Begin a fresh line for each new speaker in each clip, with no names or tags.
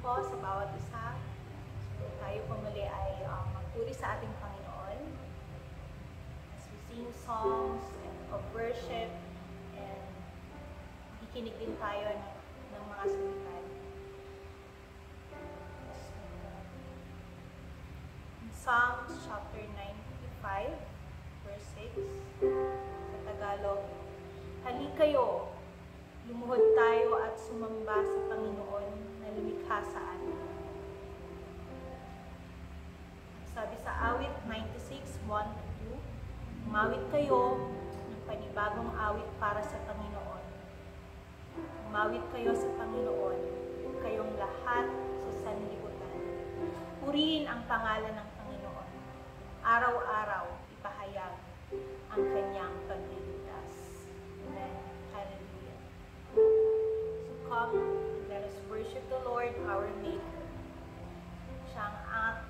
po sa bawat isa. So, tayo po muli ay magpuri sa ating Panginoon as we sing songs of worship and ikinig din tayo ng mga salita. In Psalms chapter 95, verse 6, sa Tagalog, "Hali kayo, lumuhod tayo at sumamba sa Panginoon na lumikha sa atin." Sabi sa awit 96, 1-2, "Umawit kayo ng panibagong awit para sa Panginoon. Umawit kayo sa Panginoon, kayong lahat sa sanlibutan. Purihin ang pangalan ng Panginoon. Araw-araw ipahayag ang kanyang pagliligtas." Amen. Hallelujah. So come, let us worship the Lord, our Maker.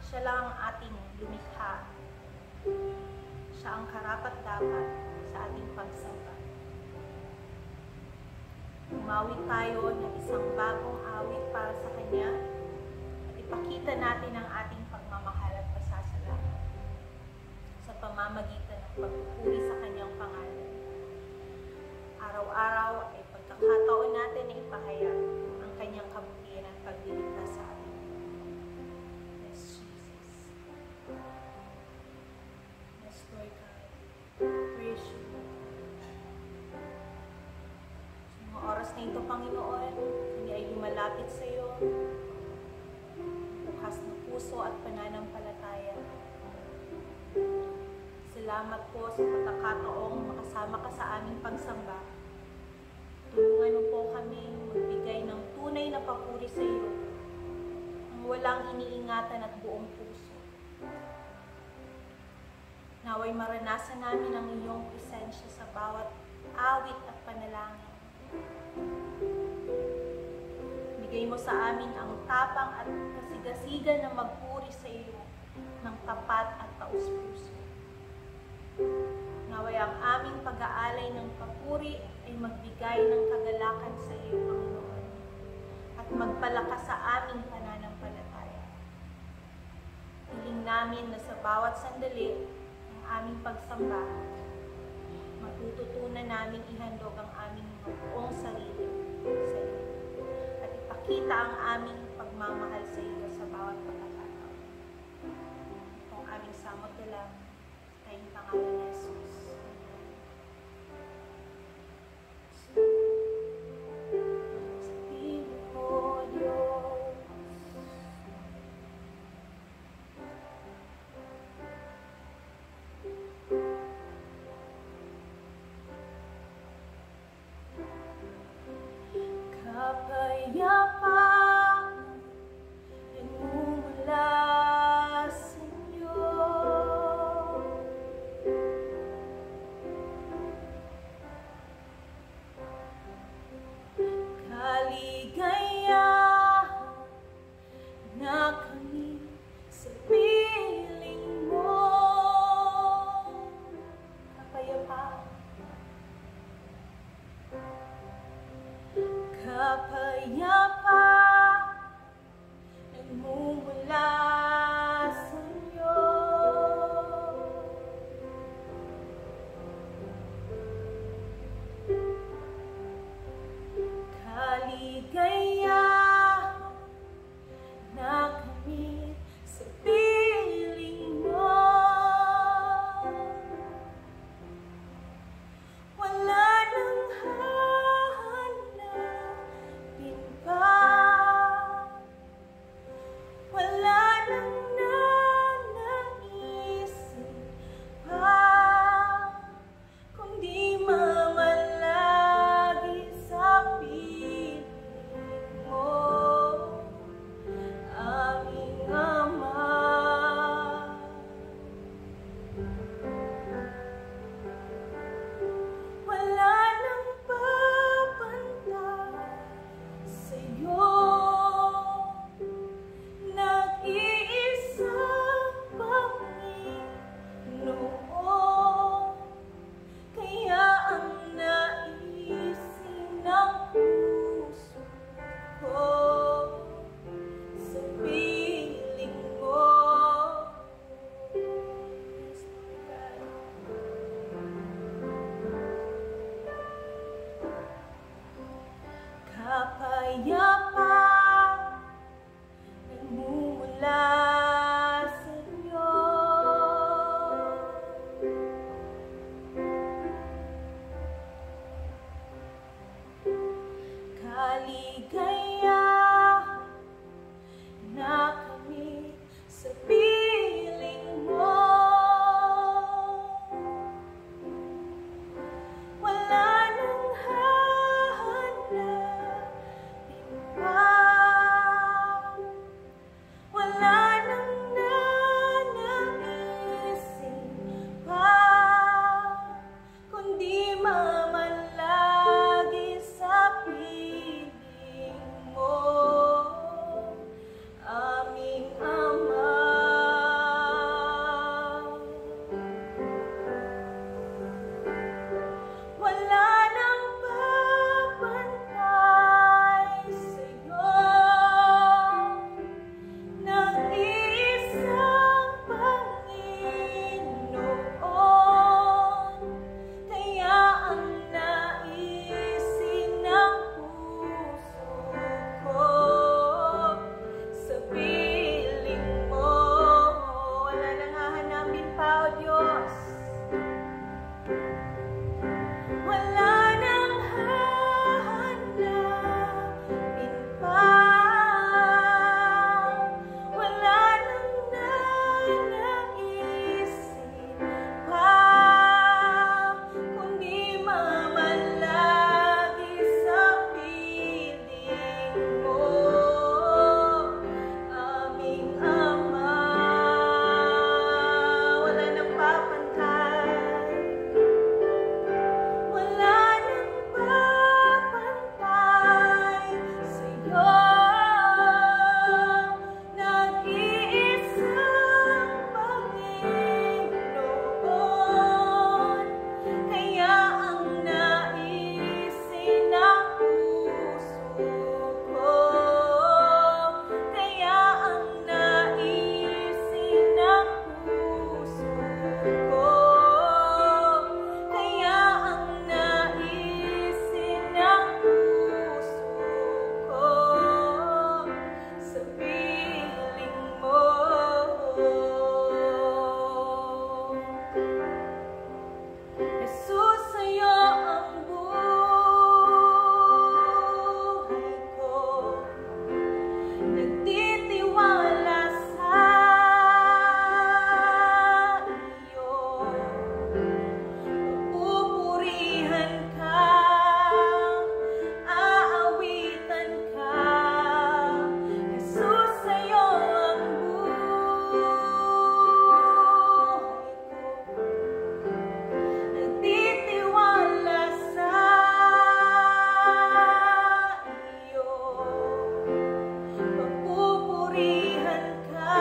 Siya lang ang ating lumikha. Siya ang karapat-dapat sa ating pagsamba. Umawit tayo ng isang bagong awit para sa Kanya at ipakita natin ang ating pagmamahal at pasasalamat sa pamamagitan ng pagpupuri sa Kanyang pangalan. Araw-araw ay pagkakataon natin na ipahayag ang Kanyang kabutihan at pagliligtas sa atin. Yes, Jesus. Yes, Lord God. Praise you. Sa mga oras na ito, Panginoon, kami ay lumalapit sa iyo. Bukas na puso at pananampalataya. Salamat po sa pagkakataong makasama ka sa aming pagsamba. Tulungan mo po kami magbigay ng tunay na papuri sa iyo, ang walang iniingatan at buong puso. Naway maranasan namin ang iyong presensya sa bawat awit at panalangin. Bigay mo sa amin ang tapang at kasigasigan na magpuri sa iyo ng tapat at taus-puso. Naway ang aming pag-aalay ng papuri ay magbigay ng kagalakan sa iyo, Panginoon, at magpalakas sa aming pananampalataya. Hiling namin na sa bawat sandali ng aming pagsamba, matututunan namin ihandog ang aming buong sarili sa iyo at ipakita ang aming pagmamahal sa iyo sa bawat pagkakataon. Itong aming samot lang sa iyong pangalan ni Jesus. Kapayapaan ay mumula sa inyo. Kaligayahan na kami sa piling mo. Kapayapaan. Kapayapaan nagmumula sa iyo. Kaligayahan na kami sa piling mo. Wala nang hanapin pa kaligayahan na kami sa piling mo. Wala nang hahanapin pa, wala nang nanaisin pa, kundi mamalagi sa piling mo, aming Ama. Wala nang babantay sa'yo, nag-iisang Panginoon, kaya ang naisin ng puso ko sa piling mo. Wala nang hahanapin pa, O Diyos. Wala nang hahanapin pa, wala nang nanaisin pa, kundi mamalagi sa piling mo, aming Ama. Wala nang papantay, wala nang babantay sa'yo, nag-iisang Panginoon, kaya ang naisin ng puso ko, kaya ang naisin ng puso ko, kaya ang naisin ng puso ko sa piling mo. Jesus, sa'yo ang buhay ko, nagtitiwala sa iyo. Pupurihan ka, aawitan ka. Jesus, sa'yo ang buhay ko, nagtitiwala sa iyo. Pupurihan ka,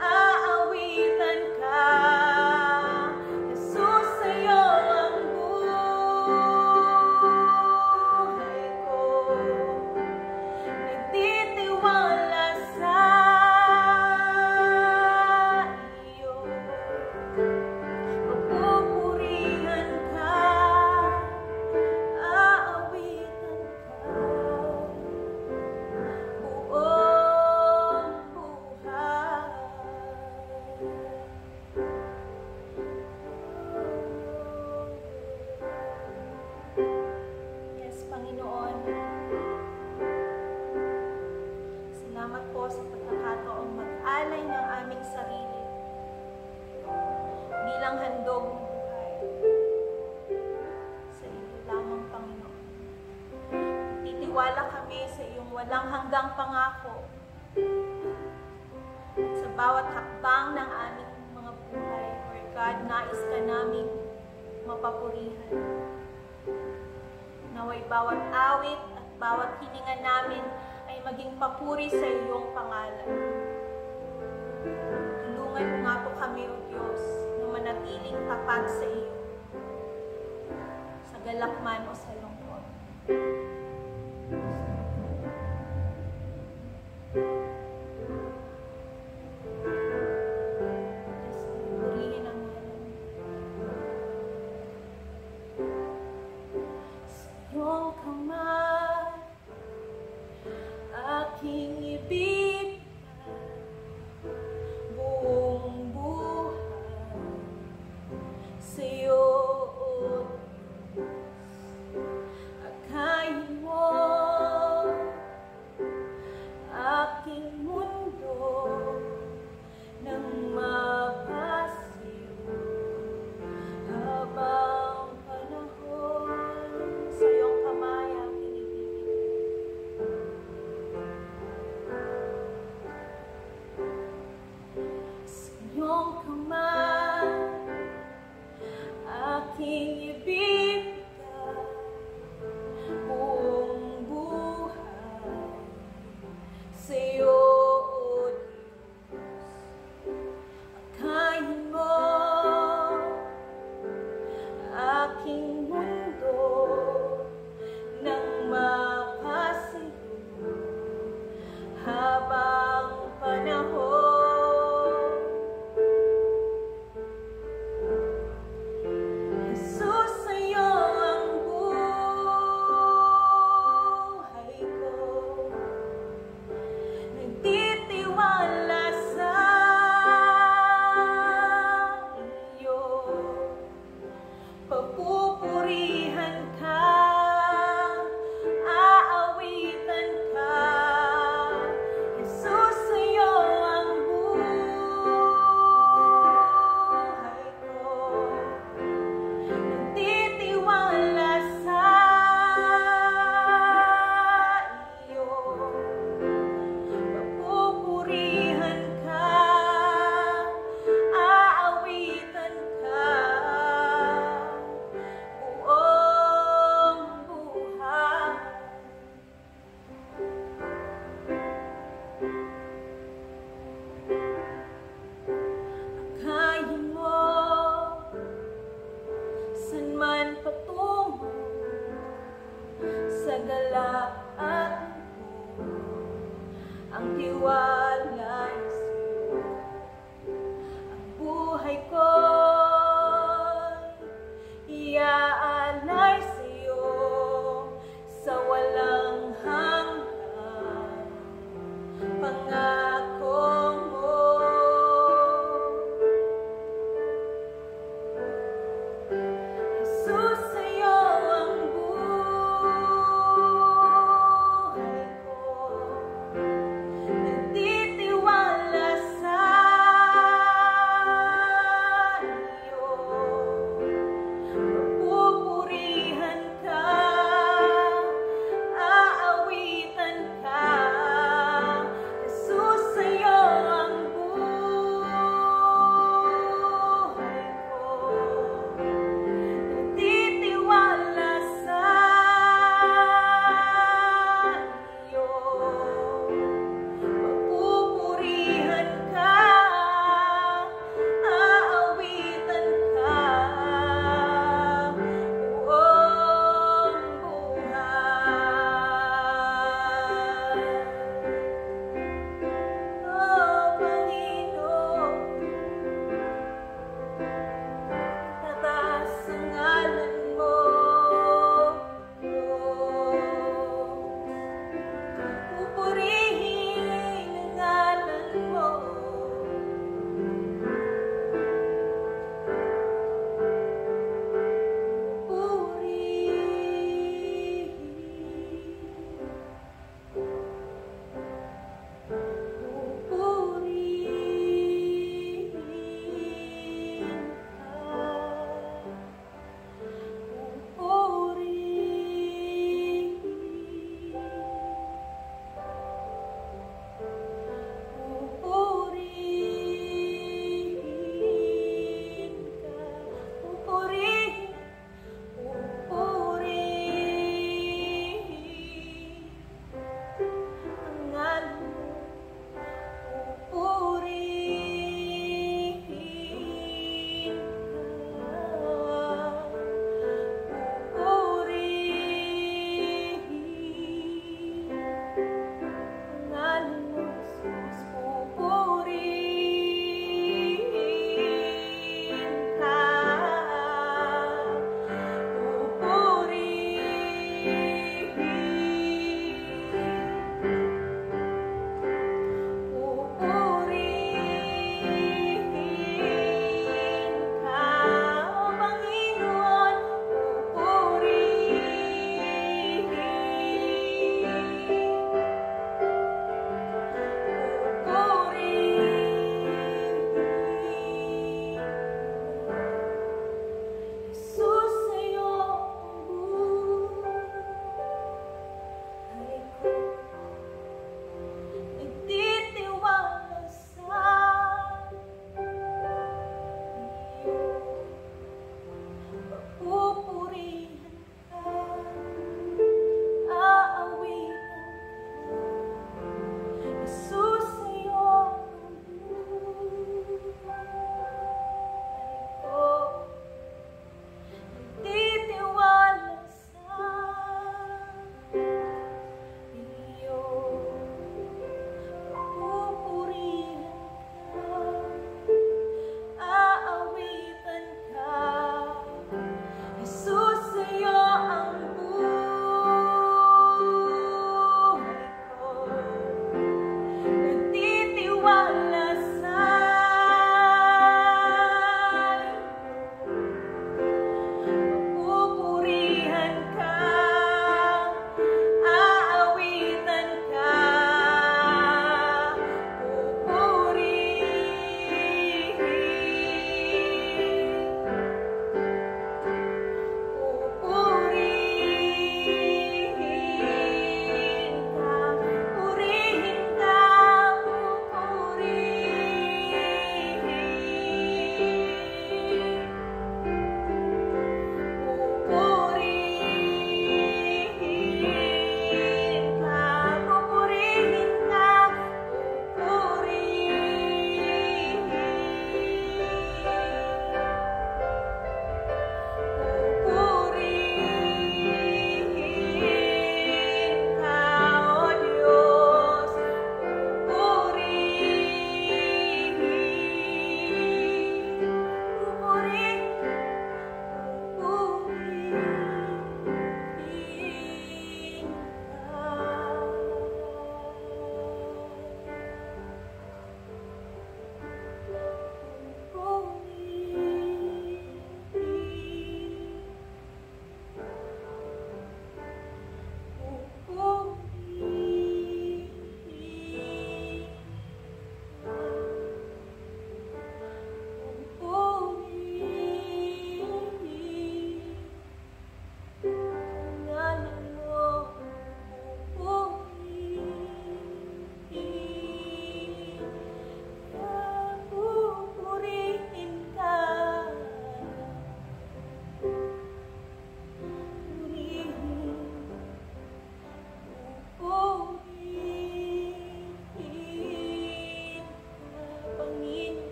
aawitan ka. Jesus, sa'yo ang buhay ko, nagtitiwala sa iyo. Pupurihan ka, aawitan ka, buong buhay. Yes, Panginoon. Salamat po sa pagkakataong mag-alay ng aming sarili bilang handog ng buhay sa iyo lamang, Panginoon. Titiwala kami sa iyong walang hanggang pangako at sa bawat hakbang ng aming mga buhay. Lord God, nais ka naming mapapurihan. Naway bawat awit at bawat hininga namin ay maging papuri sa iyong pangalan. Tulungan mo nga po kami, O Diyos, na manatiling tapat sa iyo, sa galak man o sa lungkot. Yes, purihin ang ngalan mo. Sa iyong kamay aking ibigay buong buhay sa iyo, O Diyos. Akay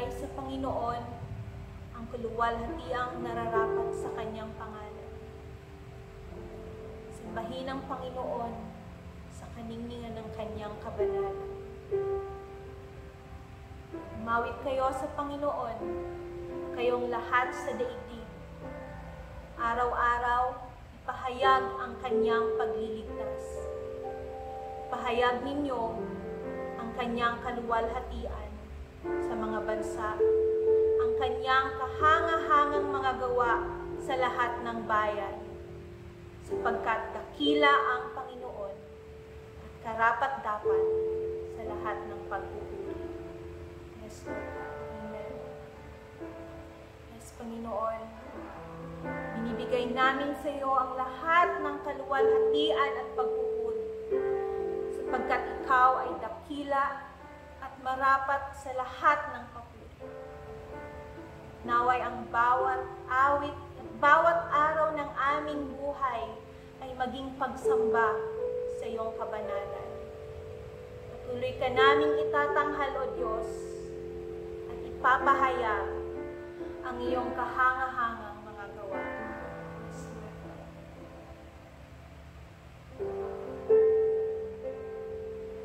ibigay sa Panginoon ang kaluwalhatiang nararapat sa kanyang pangalan. Sambahin ang Panginoon sa kaningningan ng kanyang kabanalan. Umawit kayo sa Panginoon, kayong lahat sa daigdig. Araw-araw, ipahayag ang kanyang pagliligtas. Ipahayag ninyo ang kanyang kaluwalhatian sa mga bansa, ang kanyang kahanga-hangang mga gawa sa lahat ng bayan, sapagkat dakila ang Panginoon at karapat-dapat sa lahat ng pagpupuri. Yes, Lord. Amen. Yes, Panginoon, binibigay namin sa iyo ang lahat ng kaluwalhatian at pagpupuri, sapagkat ikaw ay dakila at marapat sa lahat ng papuri. Naway ang bawat awit at bawat araw ng aming buhay ay maging pagsamba sa iyong kabanalan. Patuloy ka naming itatanghal, O Diyos, at ipapahayag ang iyong kahanga-hangang mga gawa.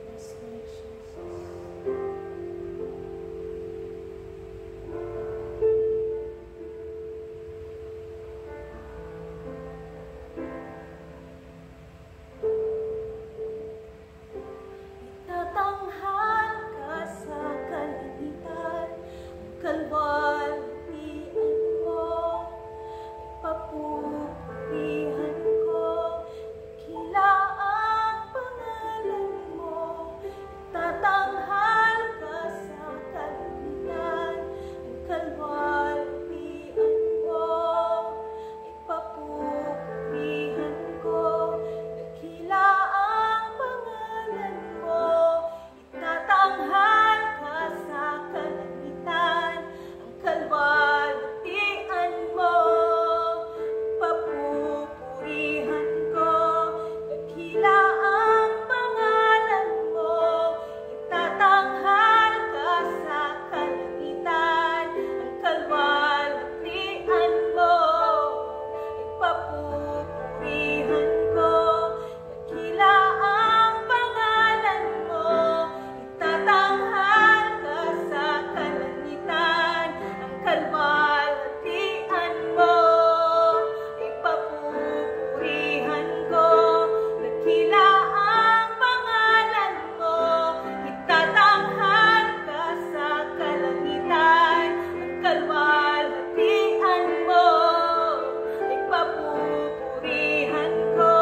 Yes, Lord Jesus. Itatanghal ka sa kalangitan, ang kalwalhatian mo, ipapupurihan ko, dakila ang pangalan mo. Itatanghal ka sa kalangitan, ang kalwalhatian mo, ipapupurihan ko, dakila ang pangalan mo. Itatanghal ka sa kalangitan, ang kalwalhatian mo, papupurihan ko, dakila ang pangalan mo. Itatanghal ka sa kalangitan, ang kalwalhatian mo, ipapupurihan ko, dakila ang pangalan mo. Itatanghal ka sa kalangitan, ang kalwalhatian mo, ipapupurihan ko, dakila ang pangalan mo. Itatanghal ka sa kalangitan, ang kalwalhatian mo, ipapupurihan ko,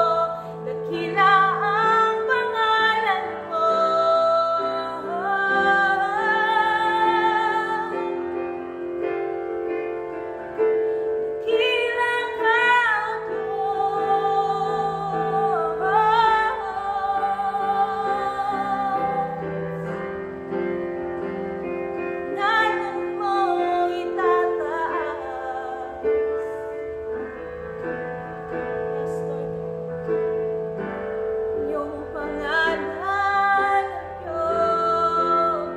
dakila ang pangalan mo. Dakila ka, Diyos. Ngalan mo itataas. Yes, Lord. Iyong pangalan, Diyos.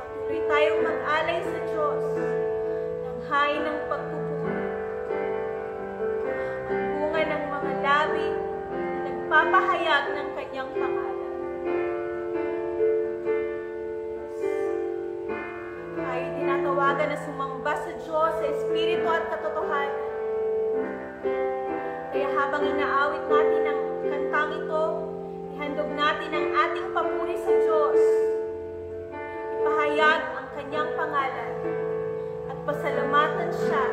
Patuloy tayong mag-alay sa Diyos ng hain ng pagpupuri. Ang bunga ng mga labi na nagpapahayag ng kanyang pangalan. Tayo tinatawagan na sumamba sa Diyos sa Espiritu at katotohanan. Kaya habang inaawit natin ang kantang ito, ihandog natin ang ating papuri sa Diyos. Ipahayag ang kanyang pangalan at pasalamatan siya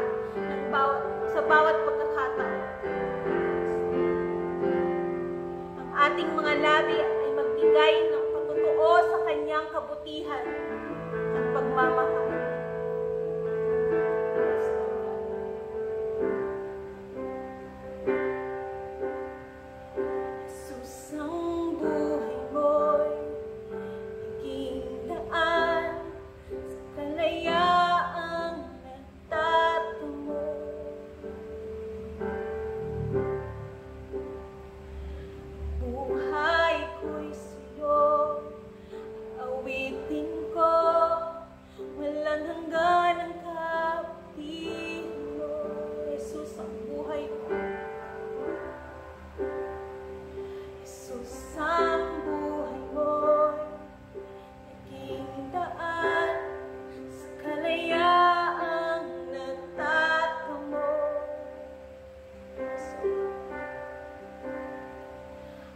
sa bawat pagkakataon. Ang ating mga labi ay magbigay ng patotoo sa kanyang kabutihan at pagmamahal. Jesus, ang buhay mo'y naging daan sa kalayaang nagtatungo. Buhay ko'y sa'yo isang buhay mo'y naging daan sa kalayaang nagtatamo.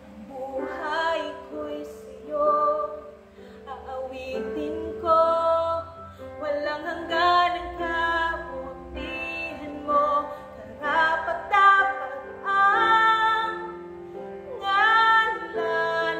Ang buhay ko'y sa'yo, aawitin ko, walang hanggan ang kabutihan mo. Karapat-dapat ang ngalan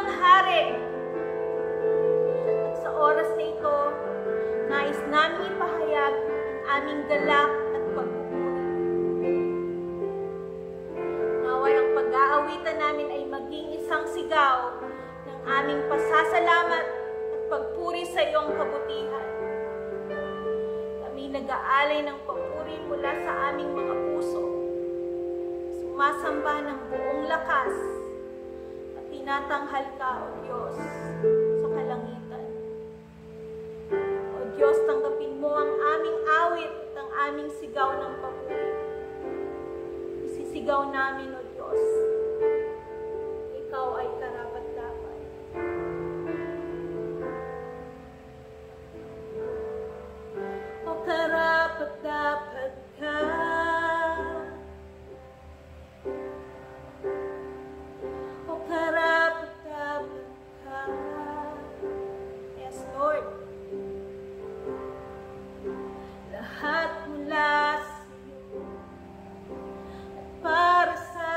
Hari. At sa oras na ito, nais namin ipahayag ang aming galak at pagpupuri. Naway ang pag-aawitan namin ay maging isang sigaw ng aming pasasalamat at pagpuri sa iyong kabutihan. Kami nag-aalay ng papuri mula sa aming mga puso, sumasamba ng buong lakas at tinatanghal ka, O Diyos, sa kalangitan. O Diyos, tanggapin mo ang aming awit at ang aming sigaw ng papuri. Isisigaw namin, O Diyos, ikaw ay karapat-dapat. O karapat-dapat ka, o karapat-dapat ka. Yes, Lord. Lahat mula sa iyo at para sa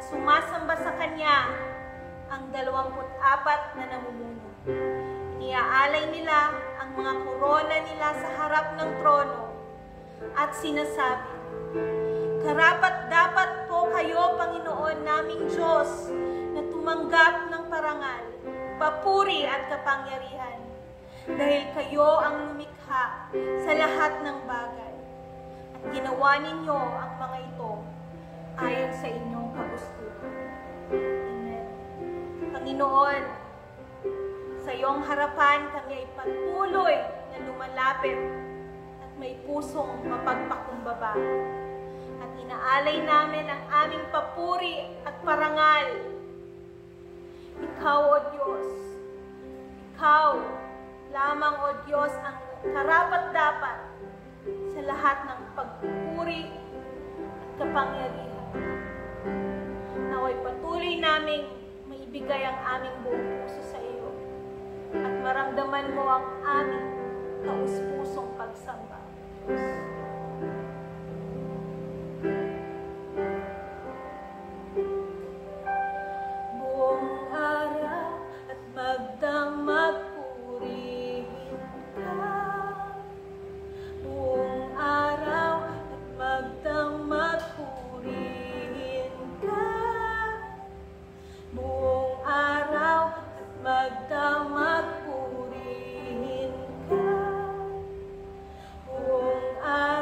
Sumasamba sa Kanya ang 24 na namumuno. Iniaalay nila ang mga korona nila sa harap ng trono at sinasabi, "Karapat-dapat po kayo, Panginoon naming Diyos, na tumanggap ng parangal, papuri at kapangyarihan, dahil kayo ang lumikha sa lahat ng bagay, at ginawa ninyo ang mga ito ayon sa inyong kagustuhan." Amen. Panginoon, sa iyong harapan kami ay patuloy na lumalapit at may pusong mapagpakumbaba. At inaalay namin ang aming papuri at parangal. Ikaw, O Diyos, Ikaw lamang, O Diyos, ang karapat-dapat sa lahat ng pagpupuri at kapangyarihan. Naway patuloy naming maibigay ang aming buong puso sa iyo at maramdaman mo ang aming taus-pusong pagsamba, Diyos. Buong araw at magdamag purihin ka. Buong araw at magdamag purihin ka. Buong araw at magdamag purihin ka. Buong araw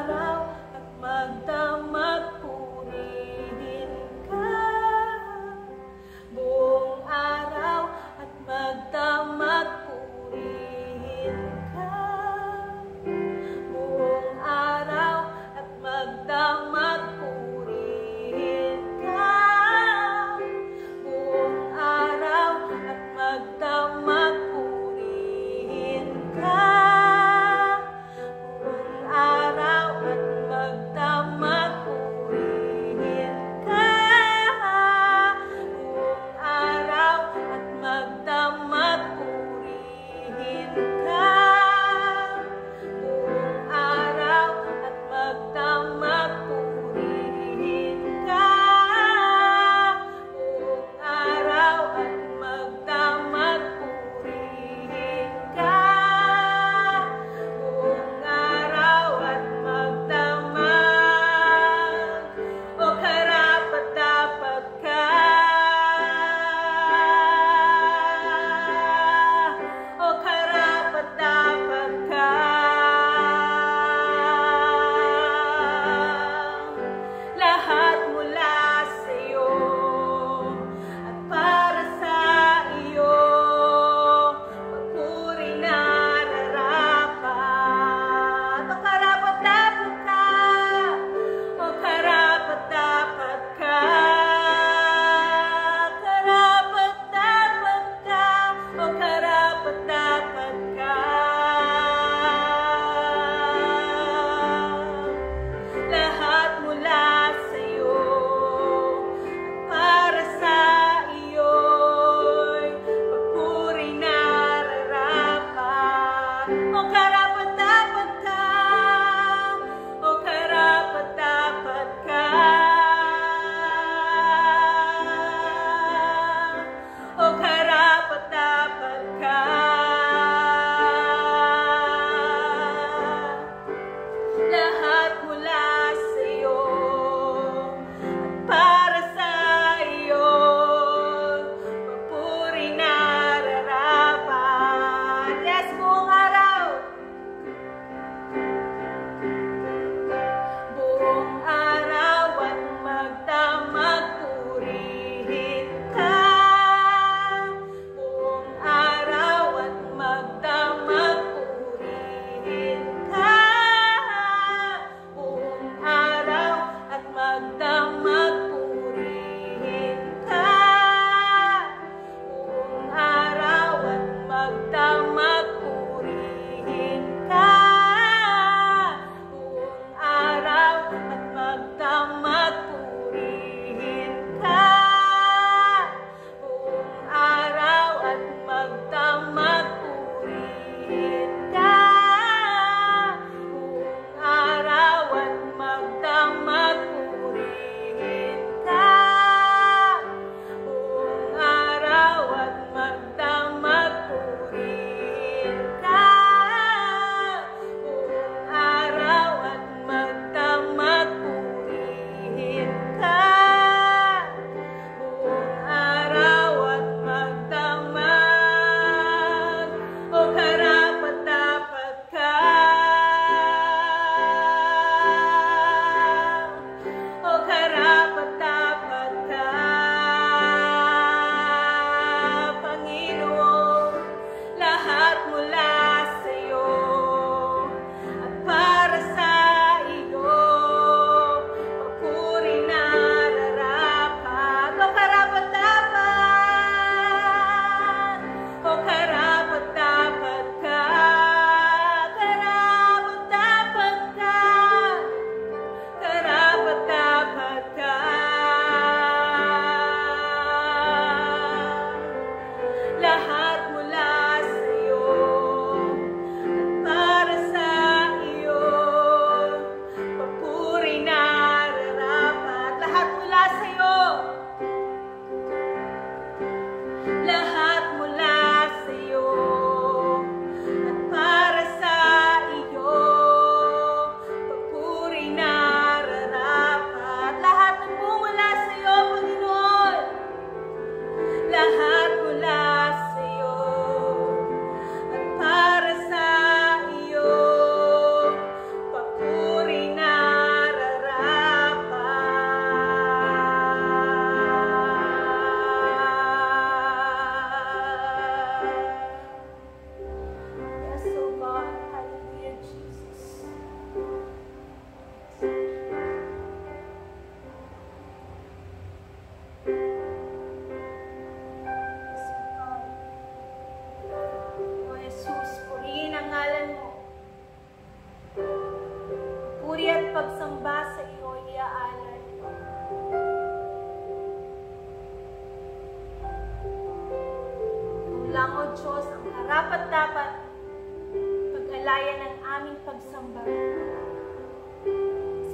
pagsamba.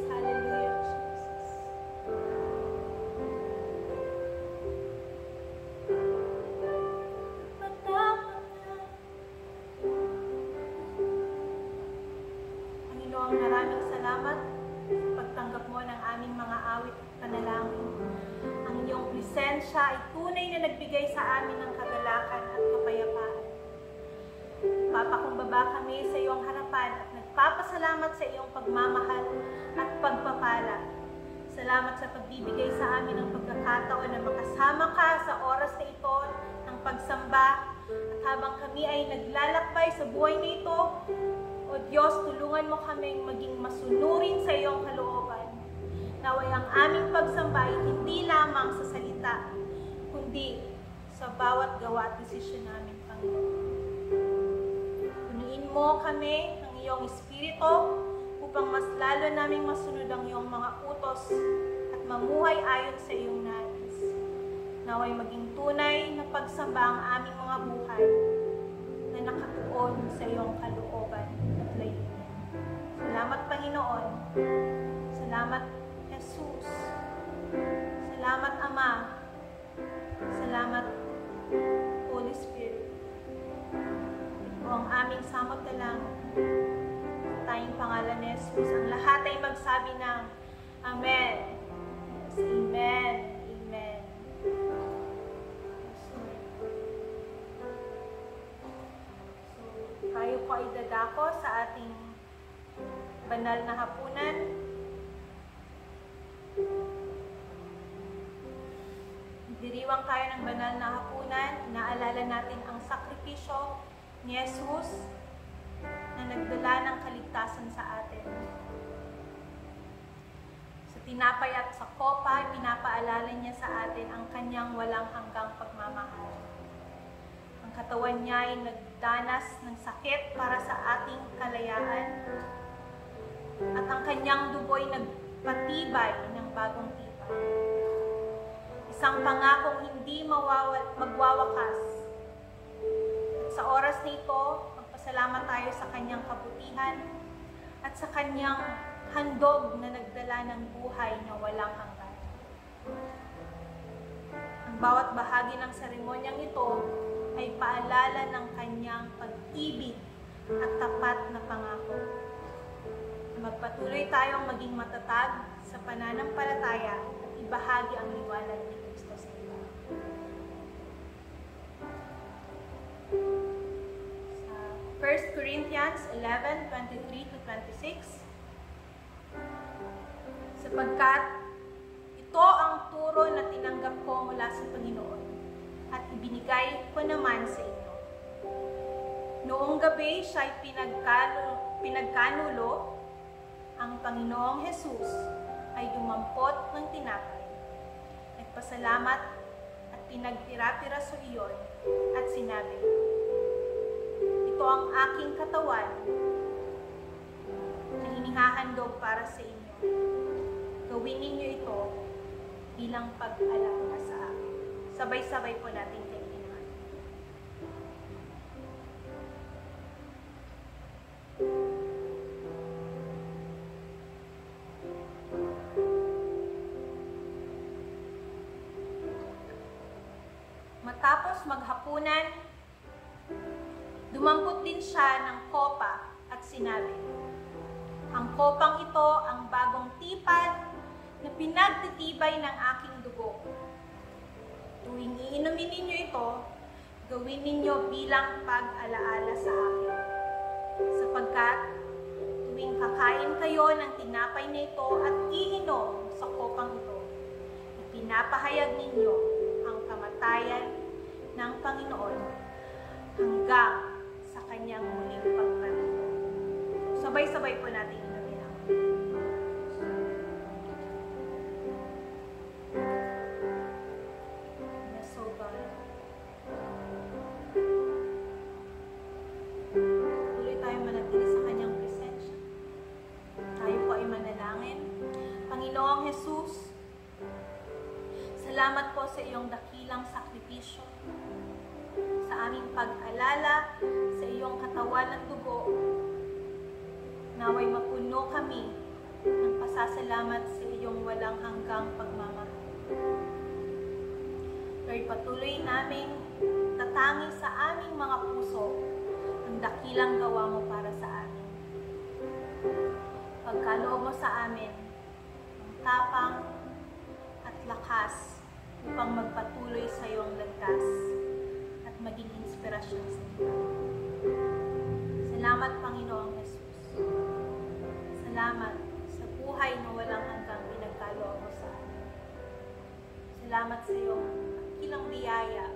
Hallelujah, Jesus. Panginoon, maraming salamat sa pagtanggap mo ng aming mga awit at panalangin. Ang iyong presensya ay tunay na nagbigay sa amin ng kagalakan at kapayapaan. Papakumbaba kami sa iyong harapan at nagpapasalamat sa iyong pagmamahal at pagpapala. Salamat sa pagbibigay sa amin ng pagkakataon na makasama ka sa oras na ito ng pagsamba. At habang kami ay naglalakbay sa buhay na ito, O Diyos, tulungan mo kaming maging masunurin sa iyong kalooban. Naway ang aming pagsamba ay hindi lamang sa salita, kundi sa bawat gawa at desisyon namin, Panginoon. Punuin mo kami ng iyong Espiritu upang mas lalo naming masunod ang iyong mga utos at mamuhay ayon sa iyong nais. Naway maging tunay na pagsamba ang aming mga buhay na nakatuon sa iyong kalooban at layunin. Salamat, Panginoon. Salamat, Jesus. Salamat, Ama. Salamat, Holy Spirit. Ito ang aming samot na lang sa tayong pangalan ni Jesus. Ang lahat ay magsabi ng Amen. Yes, Amen. Amen. Tayo po ay dadako sa ating banal na hapunan. Diriwang tayo ng banal na hapunan. Naalala natin ang sakripisyo ni Jesus na nagdala ng kaligtasan sa atin. Sa tinapay at sa kopa, pinapaalala niya sa atin ang kanyang walang hanggang pagmamahal. Ang katawan niya ay nagdanas ng sakit para sa ating kalayaan. At ang kanyang dugo ay nagpatibay ng bagong tipan. Isang pangakong hindi magwawakas. At sa oras na ito, magpasalamat tayo sa kanyang kabutihan at sa kanyang handog na nagdala ng buhay na walang hanggan. Ang bawat bahagi ng seremonyang ito ay paalala ng kanyang pag-ibig at tapat na pangako. Magpatuloy tayong maging matatag sa pananampalataya at ibahagi ang liwanag ni Kristo sa iba. Sa 1 Corinthians 11:23-26, sapagkat ito ang turo na tinanggap ko mula sa Panginoon at ibinigay ko naman sa inyo. Noong gabi siya'y pinagkanulo, ang Panginoong Jesus ay dumampot ng tinapay, nagpasalamat at pinagtira-tira sa iyon at sinabi, ito ang aking katawan na inihahandog para sa inyo. Gawin ninyo ito bilang pag-alala sa akin. Sabay-sabay po natin kainin. Matapos maghapunan, dumampot din siya ng kopa at sinabi, ang kopang ito ang bagong tipan na pinagtitibay ng aking dugo. Tuwing iinumin ninyo ito, gawin ninyo bilang pag-alaala sa akin. Sapagkat tuwing kakain kayo ng tinapay na ito at iinom sa kopang ito, ipinapahayag ninyo ang kamatayan ng Panginoon hanggang sa kanyang muling pagbalik. Sabay-sabay po natin inumin ang tuloy tayo manatili sa kanyang presensya. Tayo po ay manalangin. Panginoong Jesus, salamat po sa iyong dakilang sakripisyo, sa aming pag-alala sa iyong katawan at dugo Naway mapuno kami ng pasasalamat sa iyong walang hanggang pagmamahal. Lord, patuloy naming tatangi sa aming mga puso ang dakilang gawa mo para sa amin. Pagkaloob mo sa amin ang tapang at lakas upang magpatuloy sa iyong landas at maging inspirasyon sa iba. Salamat, Panginoong Jesus. Salamat sa buhay na walang hanggang pinagkaloob mo sa amin. Salamat sa iyong dakilang biyaya